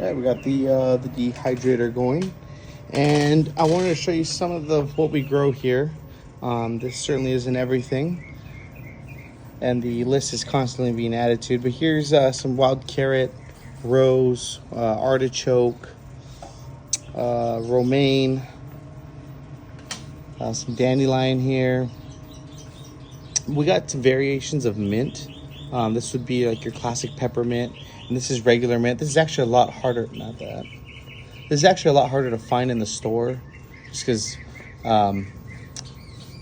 Alright, we got the dehydrator going, and I wanted to show you some of what we grow here. This certainly isn't everything, and the list is constantly being added to. But here's some wild carrot, rose, artichoke, romaine, some dandelion here. We got some variations of mint. This would be like your classic peppermint, and this is regular mint. This is actually a lot harder. Not that. This is actually a lot harder to find in the store, just because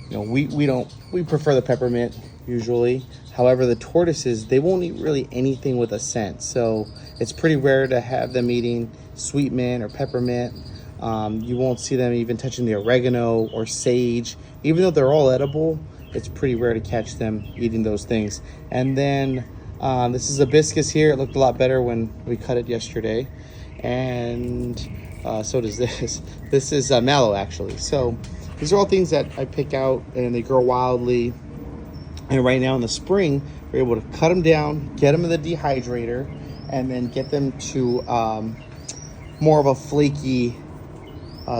we prefer the peppermint usually. However, the tortoises, they won't eat really anything with a scent, so it's pretty rare to have them eating sweet mint or peppermint. You won't see them even touching the oregano or sage, even though they're all edible. It's pretty rare to catch them eating those things. And then this is a hibiscus here. It looked a lot better when we cut it yesterday. And so does this. This is mallow, actually. So these are all things that I pick out, and they grow wildly. And right now in the spring, we're able to cut them down, get them in the dehydrator, and then get them to more of a flaky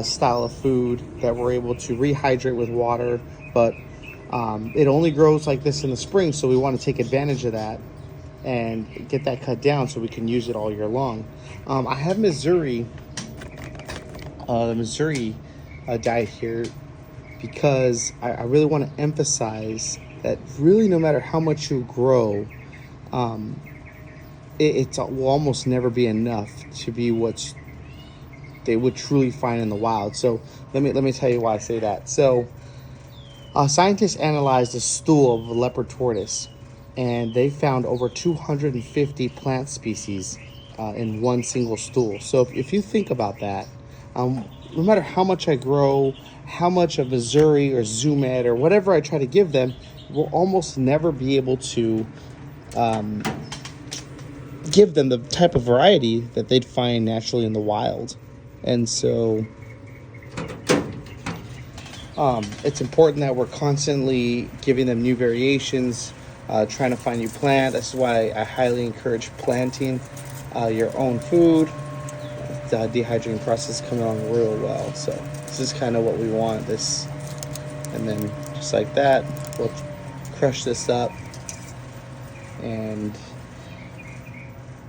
style of food that we're able to rehydrate with water. But it only grows like this in the spring, so we want to take advantage of that and get that cut down so we can use it all year long. I have the Missouri diet here because I really want to emphasize that really no matter how much you grow, it will almost never be enough to be what they would truly find in the wild. So let me tell you why I say that. So scientists analyzed the stool of a leopard tortoise, and they found over 250 plant species in one single stool. So if you think about that, no matter how much I grow, how much of Missouri or Zoomed or whatever I try to give them, we'll almost never be able to give them the type of variety that they'd find naturally in the wild. And so it's important that we're constantly giving them new variations, trying to find new plant. That's why I highly encourage planting your own food. The dehydrating process is coming along real well. So this is kind of what we want. This, and then just like that, we'll crush this up and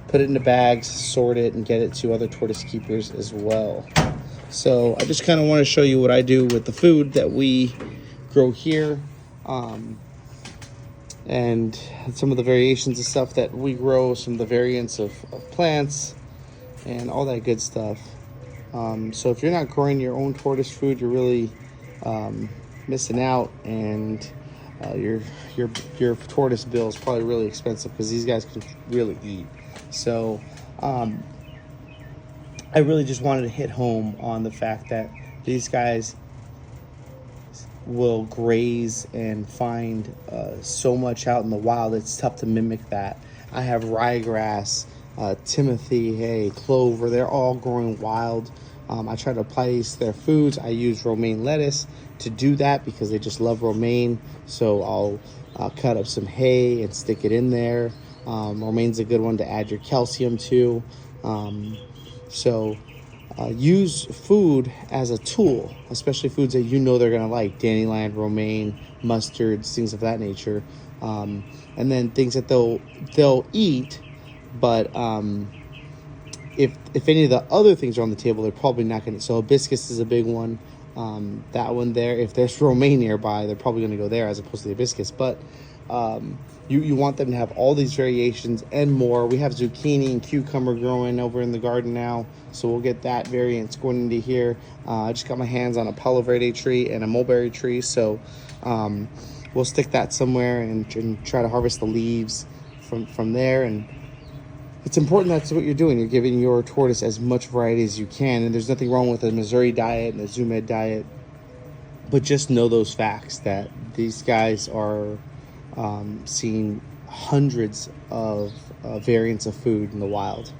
put it into bags, sort it, and get it to other tortoise keepers as well. So I just kind of want to show you what I do with the food that we grow here, and some of the variations of stuff that we grow, some of the variants of plants, and all that good stuff. So if you're not growing your own tortoise food, you're really missing out, and your tortoise bill is probably really expensive because these guys can really eat. So I really just wanted to hit home on the fact that these guys will graze and find so much out in the wild. It's tough to mimic that. I have ryegrass, timothy, hay, clover. They're all growing wild. I try to apply these to their foods. I use romaine lettuce to do that because they just love romaine. So I'll cut up some hay and stick it in there. Romaine's a good one to add your calcium to. So use food as a tool, especially foods that you know they're going to like, dandelion, romaine, mustards, things of that nature. And then things that they'll eat, but if any of the other things are on the table, they're probably not going to. So hibiscus is a big one. That one there, if there's romaine nearby, they're probably going to go there as opposed to the hibiscus. But you want them to have all these variations and more. We have zucchini and cucumber growing over in the garden now, so we'll get that variants going into here. I just got my hands on a Palo Verde tree and a mulberry tree, so we'll stick that somewhere and try to harvest the leaves from there. And it's important that's what you're doing. You're giving your tortoise as much variety as you can, and there's nothing wrong with a Missouri diet and a Zoomed diet, but just know those facts that these guys are seeing hundreds of variants of food in the wild.